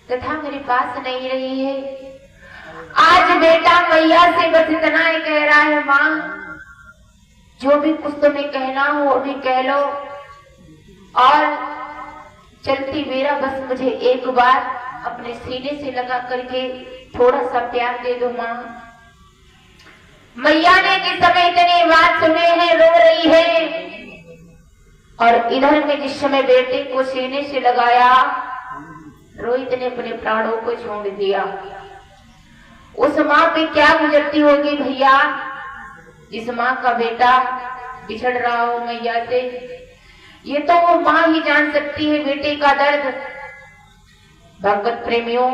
तथा मेरे पास नहीं रही है। आज बेटा मैया से बस इतना ही कह रहा है, माँ जो भी कुछ तुम्हें कहना हो वो भी कह लो, और चलती बेरा बस मुझे एक बार अपने सीने से लगा करके थोड़ा सा प्यार दे दो माँ। मैया ने जिस समय इतनी बात सुने हैं रो रही है, और इधर में जिस समय बेटे को सीने से लगाया रोहित ने अपने प्राणों को छोड़ दिया। उस माँ पे क्या गुजरती होगी भैया, जिस माँ का बेटा बिछड़ रहा हो मैया से। ये तो वो माँ ही जान सकती है बेटे का दर्द। भगवत प्रेमियों,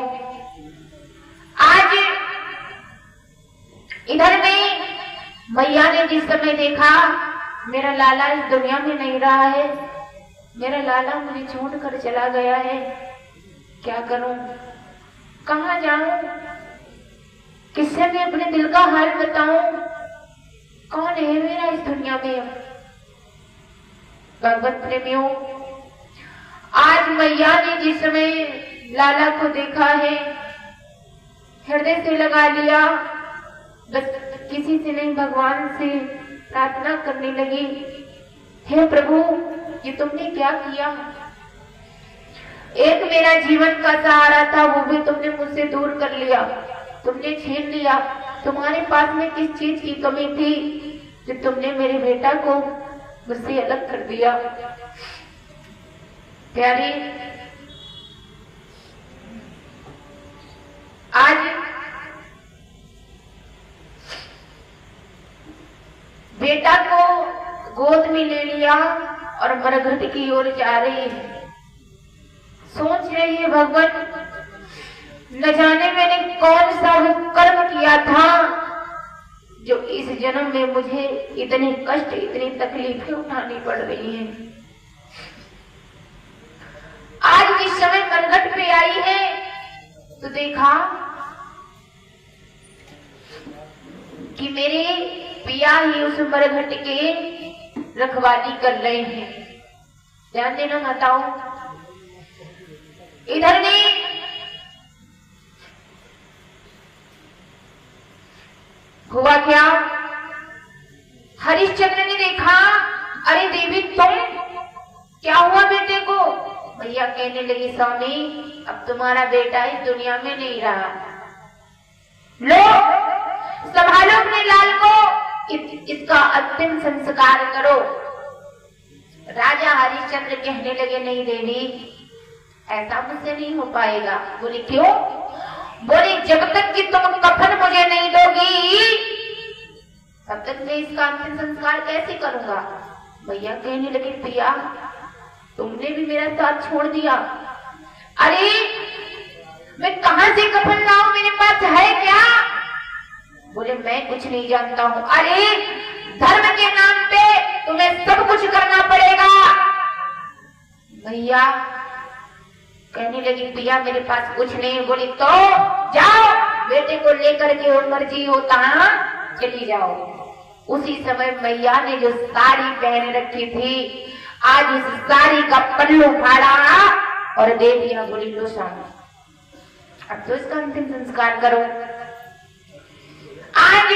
आज इधर में मैया ने जिस समय देखा मेरा लाला इस दुनिया में नहीं रहा है, मेरा लाला मुझे छोड़ कर चला गया है, क्या करूं, कहां जाऊं, किससे मैं अपने दिल का हाल बताऊं, कौन है मेरा इस दुनिया में। भगवत प्रेमियों, आज मैया ने जिस समय लाला को देखा है हृदय से लगा लिया, बस किसी से नहीं भगवान से प्रार्थना करने लगी, हे प्रभु ये तुमने क्या किया, एक मेरा जीवन का सहारा था वो भी तुमने मुझसे दूर कर लिया, तुमने छीन लिया। तुम्हारे पास में किस चीज की कमी थी जो तुमने मेरे बेटा को मुझसे अलग कर दिया। प्यारी, आज बेटा को गोद में ले लिया और मरघट की ओर जा रही है। सोच रही है भगवान न जाने मैंने कौन सा वो कर्म किया था जो इस जन्म में मुझे इतने कष्ट इतनी तकलीफें उठानी पड़ रही हैं। आज जिस समय मरघट पे आई है तो देखा कि मेरे पिया ही उस मरघट के रखवाली कर रहे हैं। ध्यान देना माताओं, इधर में हुआ क्या, हरिश्चंद्र ने देखा, अरे देवी तुम, क्या हुआ बेटे को। भैया कहने लगी, स्वामी अब तुम्हारा बेटा इस दुनिया में नहीं रहा, लो संभालो अपने लाल को, इसका अंतिम संस्कार करो। राजा हरिश्चंद्र कहने लगे, नहीं देवी ऐसा मुझसे नहीं हो पाएगा। बोले क्यों। बोले जब तक कि तुम कफन मुझे नहीं दोगी तब तक मैं इसका अंतिम संस्कार कैसे करूंगा। भैया कहने लगे, पिया तुमने भी मेरा साथ छोड़ दिया। अरे मैं कहां से कफन लाऊं, मेरे पास है क्या। बोले मैं कुछ नहीं जानता हूं। अरे धर्म के नाम पे तुम्हें सब कुछ करना पड़ेगा। भैया कहने लगी, पिया मेरे पास कुछ नहीं। बोली तो जाओ बेटे को लेकर के वो मर्जी होता चली जाओ। उसी समय मैया ने जो साड़ी पहन रखी थी आज उस साड़ी का पल्लू फाड़ा और दे दिया। बोली लो स्वामी। अब तो इसका अंतिम संस्कार करो। आज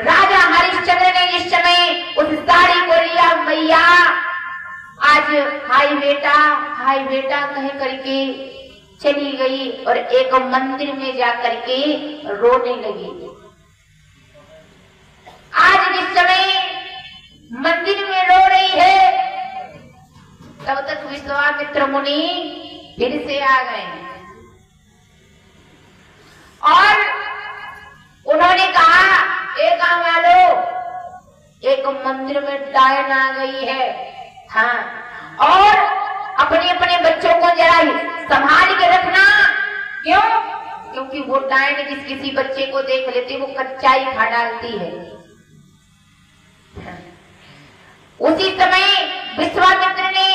राजा हरिश्चंद्र ने इस समय उस साड़ी को लिया, मैया आज हाय बेटा कह करके चली गई और एक मंदिर में जाकर के रोने लगी। आज जिस समय मंदिर में रो रही है, तब तक विश्वामित्र मुनि फिर से आ गए और उन्होंने कहा, एक वालो, एक मंदिर में डायन आ गई है, हाँ, और अपने अपने बच्चों को जरा संभाल के रखना। क्यों? क्योंकि वो डायन जिस किसी बच्चे को देख लेती वो कच्चाई खा डालती है। उसी समय विश्वामित्र ने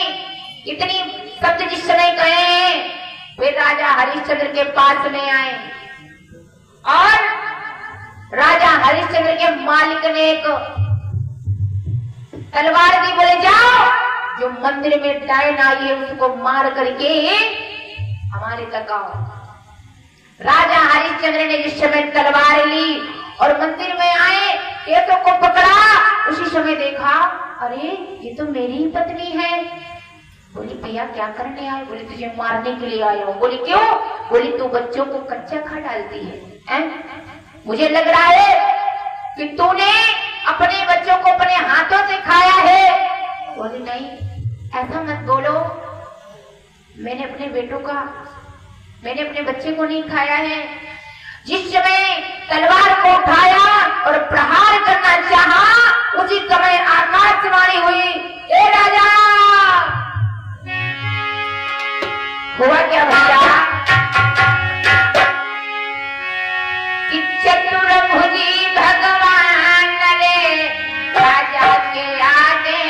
इतनी शब्द जिस समय कहे हैं, फिर राजा हरिश्चंद्र के पास में आए और राजा हरिश्चंद्र के मालिक ने एक तलवार दी, बोले जाओ जो मंदिर में डायन आई है उसको मार करके हमारे तक आओ। राजा हरिश्चंद्र ने जिस समय तलवार ली और मंदिर में आए, केतु को पकड़ा, उसी समय देखा, अरे ये तो मेरी ही पत्नी है। बोली भैया क्या करने आए? बोले तुझे मारने के लिए आया हूं। बोली क्यों? बोली तू बच्चों को कच्चा खा डालती है, मुझे लग रहा है कि तूने अपने बच्चों को अपने हाथों से खाया है। बोली नहीं, ऐसा मत बोलो, मैंने अपने बच्चे को नहीं खाया है। जिस समय तलवार को उठाया और प्रहार करना चाहा, उसी समय आकाशवाणी हुई, ए राजा! हुआ क्या भैया? कि चतुर्भुजी भगवान रे राजा के आगे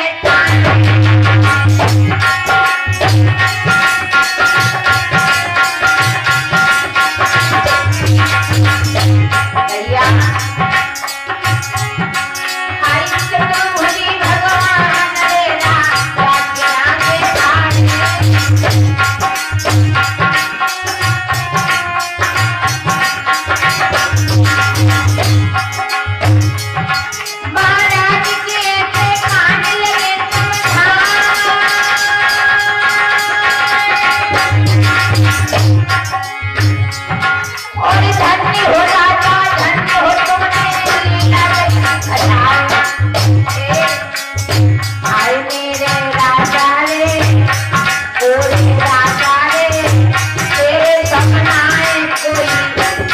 भैया चतुर्भुजी भगवान रे राजा के आगे महाराज के खाने लगे और धन्य हो राजा, धन्य हो तुमने लीला आए मेरे राजा रे, ओरे राजा रे, तेरे सपनाए कोई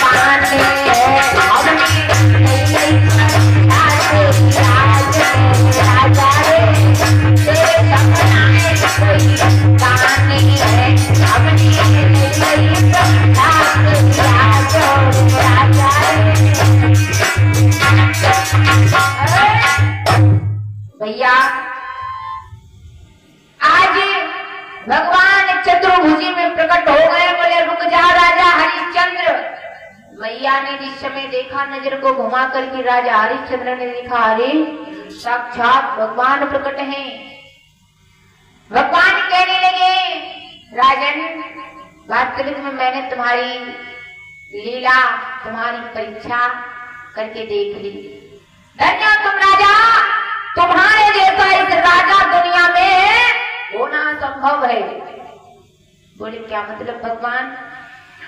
पाने राजा रे, तेरे सपनाए कोई पाने अपनी भैया आज भगवान चतुर्भुजी में प्रकट हो गए। बोले रुक जाओ राजा हरिश्चंद्र। मैया ने जिस समय देखा, नजर को घुमा करके राजा हरिश्चंद्र ने देखा, अरे साक्षात भगवान प्रकट हैं। भगवान कहने लगे, राजन वास्तविक में मैंने तुम्हारी लीला, तुम्हारी परीक्षा करके देख ली। धन्य हो तुम राजा, तुम्हारे जैसा इस राजा दुनिया में होना संभव है। बोले क्या मतलब भगवान?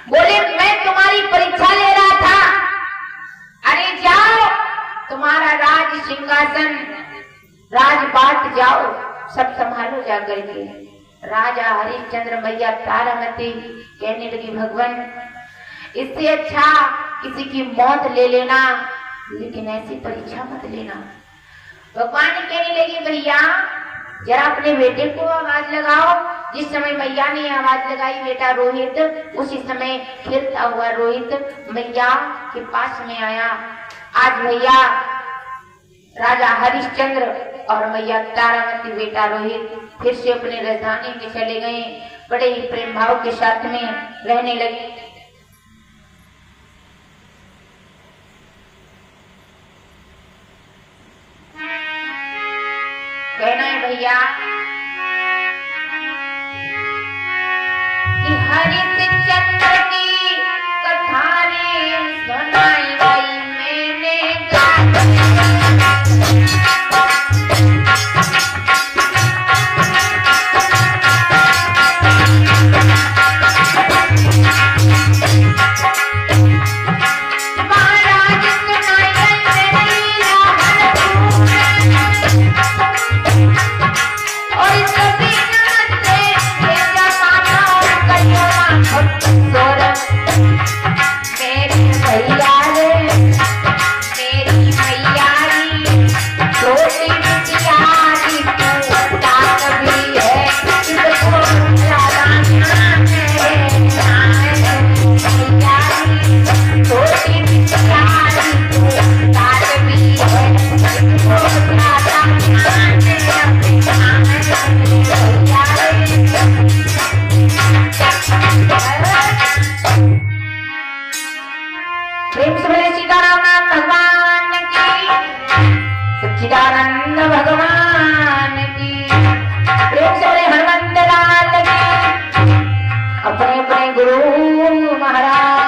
बोले मैं तुम्हारी परीक्षा ले रहा था। अरे जाओ, तुम्हारा राज सिंहासन राजपाट जाओ, सब संभालो जा करके। राजा हरिश्चंद्र मैया तारामती कहने लगी, भगवान इससे अच्छा किसी की मौत ले लेना, लेकिन ऐसी परीक्षा मत लेना। भगवान कहने लगी, भैया जरा अपने बेटे को आवाज लगाओ। जिस समय मैया ने आवाज लगाई, बेटा रोहित, उसी समय खेलता हुआ रोहित मैया के पास में आया। आज भैया राजा हरिश्चंद्र और मैया तारामती बेटा रोहित फिर से अपने राजधानी में चले गए, बड़े ही प्रेम भाव के साथ में रहने लगे। कहना है भैया कि हरिश्चंद्र की गुरु महाराज